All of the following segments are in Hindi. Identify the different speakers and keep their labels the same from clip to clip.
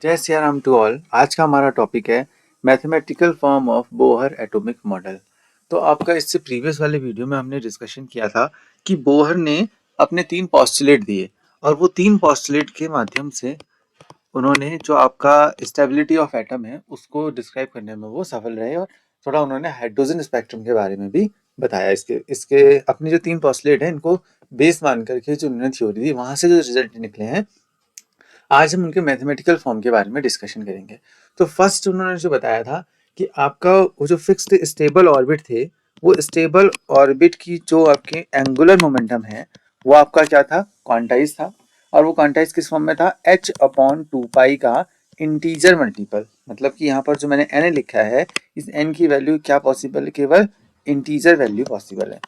Speaker 1: जय सिया राम टू ऑल। आज का हमारा टॉपिक है mathematical form of Bohr atomic model. तो आपका इससे प्रीवियस वाले वीडियो में हमने डिस्कशन किया था कि बोहर ने अपने 3 पोस्टुलेट दिए और वो 3 पोस्टुलेट के माध्यम से उन्होंने जो आपका स्टेबिलिटी ऑफ एटम है उसको डिस्क्राइब करने में वो सफल रहे और थोड़ा उन्होंने हाइड्रोजन स्पेक्ट्रम के बारे में भी बताया। इसके इसके अपने जो 3 पोस्टुलेट हैं इनको बेस मान करके जो उन्होंने थ्योरी दी वहां से जो रिजल्ट निकले हैं आज हम उनके मैथमेटिकल फॉर्म के बारे में डिस्कशन करेंगे। तो फर्स्ट उन्होंने जो बताया था कि आपका वो जो फिक्स्ड स्टेबल ऑर्बिट थे वो स्टेबल ऑर्बिट की जो आपके एंगुलर मोमेंटम है वो आपका क्या था, क्वांटाइज था। और वो क्वांटाइज किस फॉर्म में था, h/2 का इंटीजर मल्टीपल। मतलब कि यहाँ पर जो मैंने n लिखा है इस n की वैल्यू क्या पॉसिबल है, केवल इंटीजर वैल्यू पॉसिबल है।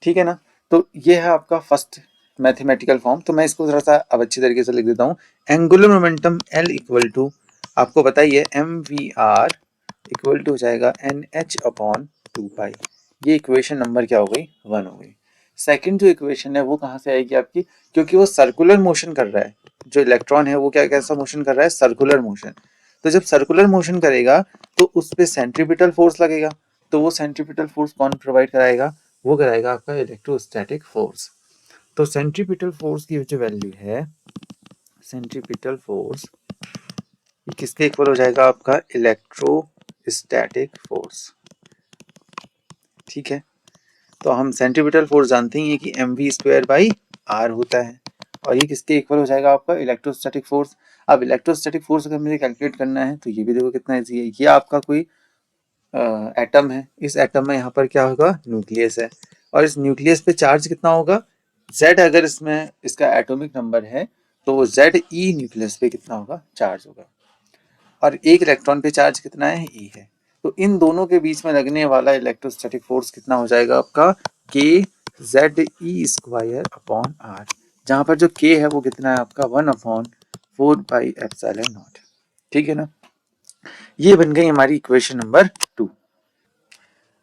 Speaker 1: ठीक है ना। तो ये है आपका फर्स्ट मैथमेटिकल फॉर्म। तो मैं इसको थोड़ा सा अब अच्छी तरीके से लिख देता हूँ। Angular momentum L equal to आपको बताइए mvr इक्वल टू हो जाएगा nh/2 ये इक्वेशन नंबर क्या हो गई, 1 हो गई। सेकंड जो इक्वेशन है वो कहाँ से आएगी आपकी, क्योंकि वो सर्कुलर मोशन कर रहा है। जो इलेक्ट्रॉन है वो क्या कैसा मोशन कर रहा है, सर्कुलर मोशन। तो जब सर्कुलर मोशन करेगा तो उस पे सेंट्रीपिटल फोर्स लगेगा। तो वो सेंट्रीपिटल फोर्स कौन प्रोवाइड कराएगा, वो कराएगा आपका इलेक्ट्रोस्टैटिक फोर्स। तो सेंट्रीपिटल फोर्स की जो वैल्यू है, सेंट्रीपिटल फोर्स ये किसके इक्वल हो जाएगा, आपका इलेक्ट्रोस्टैटिक फोर्स। ठीक है। तो हम सेंट्रीपिटल फोर्स जानते ही हैं कि mv²/r होता है और ये किसके इक्वल हो जाएगा, आपका इलेक्ट्रोस्टैटिक फोर्स। अब इलेक्ट्रोस्टैटिक फोर्स अगर मुझे कैलकुलेट करना है तो ये भी देखो कितना इजी है। ये आपका कोई एटम है, इस एटम में यहाँ पर क्या होगा, न्यूक्लियस है और इस न्यूक्लियस पे चार्ज कितना होगा, Z। अगर इसमें इसका एटॉमिक नंबर है तो ZE न्यूक्लियस पे कितना होगा, चार्ज होगा। और एक इलेक्ट्रॉन पे चार्ज कितना है, E है। तो इन दोनों के बीच में लगने वाला इलेक्ट्रोस्टैटिक फोर्स कितना हो जाएगा आपका, kZe²/r। जहां पर जो k है वो कितना है आपका 1/4πε0। ठीक है ना। ये बन गई हमारी इक्वेशन नंबर 2।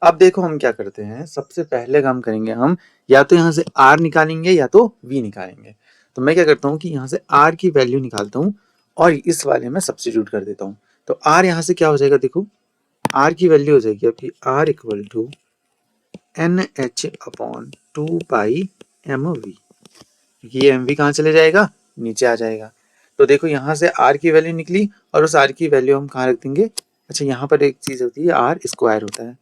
Speaker 1: अब देखो हम क्या करते हैं, सबसे पहले काम करेंगे हम या तो यहाँ से r निकालेंगे या तो v निकालेंगे। तो मैं क्या करता हूँ कि यहाँ से r की वैल्यू निकालता हूँ और इस वाले में सब्स्टिट्यूट कर देता हूँ। तो r यहाँ से क्या हो जाएगा, देखो r की वैल्यू हो जाएगी आपकी r इक्वल टू nh/2πmv। ये mv कहाँ चले जाएगा, नीचे आ जाएगा। तो देखो यहाँ से r की वैल्यू निकली और उस r की वैल्यू हम कहाँ रख देंगे, अच्छा यहाँ पर एक चीज होती है r स्क्वायर होता है।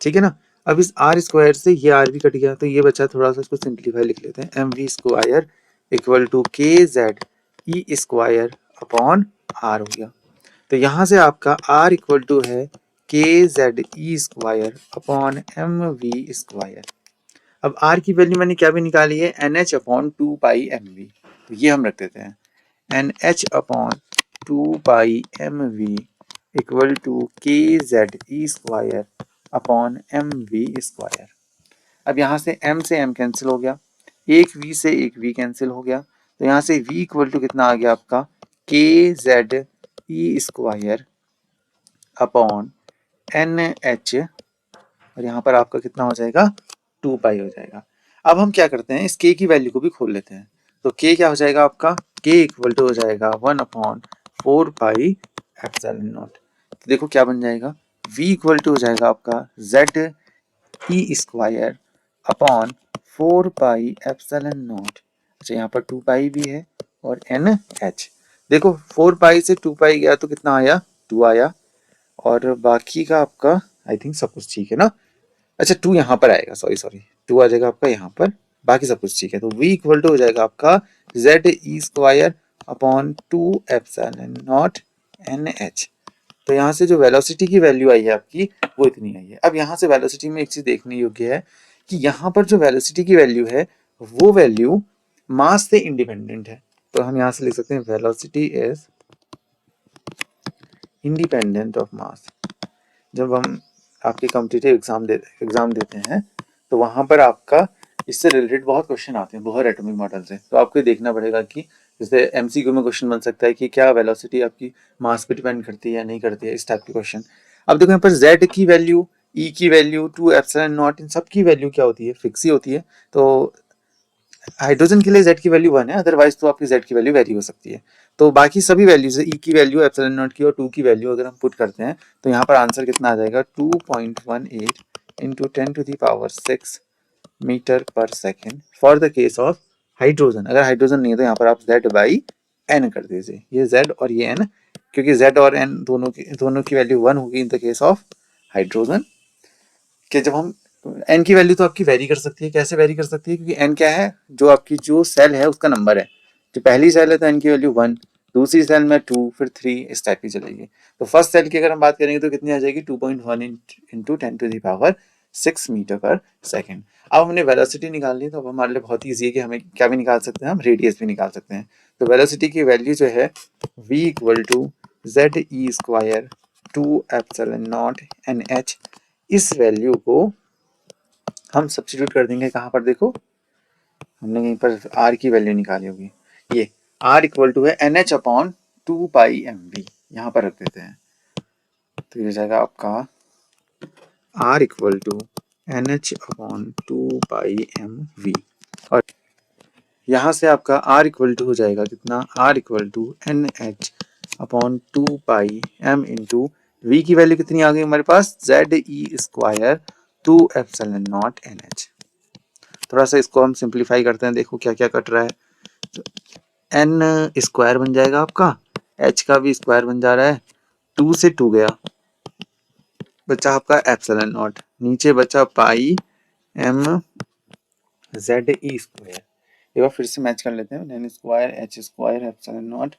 Speaker 1: ठीक है ना। अब इस r स्क्वायर से ये r भी कट गया तो ये बचा, थोड़ा सा इसको सिंप्लीफाई लिख लेते हैं, mv² इक्वल टू kZe²/r हो गया। तो यहाँ से आपका r इक्वल टू है kZe²/mv²। अब r की वैल्यू मैंने क्या भी निकाली है, nh/2πmv। तो ये हम रख देते हैं nh/2πmv इक्वल टू kZe²/mv²। अब यहाँ से m से m कैंसिल हो गया, एक v से एक v कैंसिल हो गया। तो यहाँ से v इक्वल टू कितना आ गया आपका kZe²/nh और यहाँ पर आपका कितना हो जाएगा, 2π हो जाएगा। अब हम क्या करते हैं, इस k की वैल्यू को भी खोल लेते हैं। तो k क्या हो जाएगा आपका, k इक्वल टू हो जाएगा 1/4πε0। तो देखो क्या बन जाएगा, v इक्वल टू हो जाएगा आपका ZE²/4πε0। अच्छा यहाँ पर 2π भी है और nh। देखो 4π से 2π गया तो कितना आया, 2 आया और बाकी का आपका आई थिंक सब कुछ ठीक है ना। अच्छा 2 यहाँ पर आएगा, सॉरी 2 आ जाएगा आपका यहाँ पर, बाकी सब कुछ ठीक है। तो v इक्वल टू हो जाएगा आपका ZE²/2ε0nh। तो यहाँ से जो वेलोसिटी की वैल्यू आई है आपकी वो इतनी आई है। अब यहाँ से वेलोसिटी में एक चीज देखने योग्य है कि यहाँ पर जो वेलोसिटी की वैल्यू है वो वैल्यू मास से इंडिपेंडेंट है। तो हम यहाँ से लिख सकते हैं velocity is independent of mass. जब हम आपके कॉम्पिटिटिव एग्जाम देते हैं तो वहां पर आपका इससे रिलेटेड बहुत क्वेश्चन आते हैं बोहर एटॉमिक मॉडल से। तो आपको देखना पड़ेगा कि जैसे एमसीक्यू में क्वेश्चन बन सकता है कि क्या वेलोसिटी आपकी मास पे डिपेंड करती है या नहीं करती है, इस टाइप के क्वेश्चन। अब देखो यहाँ पर z की वैल्यू, e की वैल्यू, 2ε0 इन सब की वैल्यू क्या होती है, फिक्स ही होती है। तो हाइड्रोजन के लिए z की वैल्यू 1 है, अदरवाइज तो आपकी z की वैल्यू वेरी हो सकती है। तो बाकी सभी वैल्यूज है, ई की वैल्यू, एप्सिलॉन नॉट की और 2 की वैल्यू अगर हम पुट करते हैं तो यहाँ पर आंसर कितना आ जाएगा 2.18 इंटू 10⁻6 मीटर पर second for the case of hydrogen. अगर हाइड्रोजन नहीं है तो यहाँ पर आप Z/N कर दीजिए, ये Z और ये N, क्योंकि Z और N दोनों की वैल्यू 1 होगी in the case of hydrogen. कि जब हम N की वैल्यू तो आपकी वेरी कर सकती है, कैसे वेरी कर सकती है, क्योंकि N क्या है, जो आपकी जो सेल है उसका नंबर है। जो पहली सेल है तो N की वैल्यू 1, दूसरी सेल में 2, फिर 3, इस टाइप की चलेगी। तो फर्स्ट सेल की अगर हम बात करेंगे तो कितनी आ जाएगी 2.1 इंटू 10⁻6 मीटर पर सेकेंड। अब हमने वेलोसिटी निकालनी है तो अब हमारे लिए बहुत ईजी है कि हमें क्या भी निकाल सकते हैं, हम रेडियस भी निकाल सकते हैं। तो वेलोसिटी की वैल्यू जो है v equal to ZE square 2ε0NH, इस वैल्यू को हम सब्स्टिट्यूट कर देंगे कहाँ पर, देखो हमने कहीं पर r की वैल्यू निकाली होगी, ये r इक्वल टू है NH अपॉन 2πmv, यहाँ पर रख देते हैं। तो ये जाएगा आपका r equal to NH upon 2πmv, और यहाँ से आपका r इक्वल टू हो जाएगा कितना, r equal to NH upon 2πm into v की वैल्यू कितनी आ गई हमारे पास, ZE स्क्वायर 2ε0NH। थोड़ा सा इसको हम सिंप्लीफाई करते हैं, देखो क्या क्या कट रहा है। तो n स्क्वायर बन जाएगा आपका, h का भी स्क्वायर बन जा रहा है, 2 से 2 गया, बचा आपका एप्सिलॉन नॉट, नीचे बचा पाई m ZE स्क्वायर। एक बार फिर से मैच कर लेते हैं, n square h square epsilon not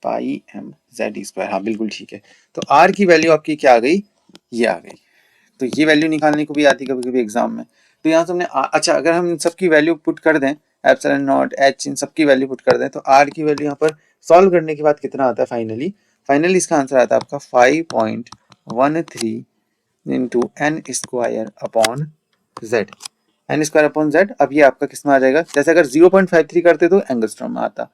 Speaker 1: pi m ZE square, हाँ बिल्कुल ठीक है। तो r की वैल्यू आपकी क्या आ गई, ये आ गई। तो ये वैल्यू निकालने को भी आती है कभी कभी एग्जाम में। तो यहाँ से हमने अच्छा, अगर हम इन सब की वैल्यू पुट कर दें, एप्सिलॉन नॉट h इन सब की वैल्यू पुट कर दें, तो r की वैल्यू यहाँ पर सॉल्व करने के बाद कितना आता है फाइनली इसका आंसर आता है आपका 5.13 into n square upon z, n square upon z। अब ये आपका किस में आ जाएगा, जैसे अगर 0.53 करते तो एंगस्ट्रॉम में आता।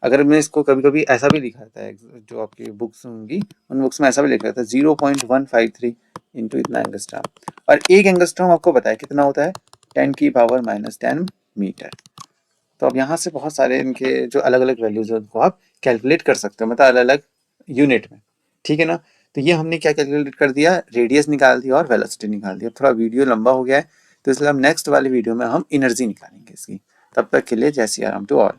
Speaker 1: अगर मैं इसको कभी कभी ऐसा भी लिखा था, जो आपकी बुक्स होंगी उन बुक्स में ऐसा भी लिखा था 0.153 इंटू इतना एंगस्ट्रॉम, और एक एंगस्ट्रॉम आपको पता है कितना होता है 10⁻10 मीटर। तो अब यहाँ से बहुत सारे इनके जो अलग अलग वैल्यूज है उनको आप कैलकुलेट कर सकते हो, मतलब अलग अलग यूनिट में, ठीक है ना। तो ये हमने क्या कैलकुलेट कर दिया, रेडियस निकाल दिया और वेलोसिटी निकाल दिया। थोड़ा वीडियो लंबा हो गया है तो इसलिए हम नेक्स्ट वाले वीडियो में हम एनर्जी निकालेंगे इसकी। तब तक के लिए जय सिया राम टू ऑल।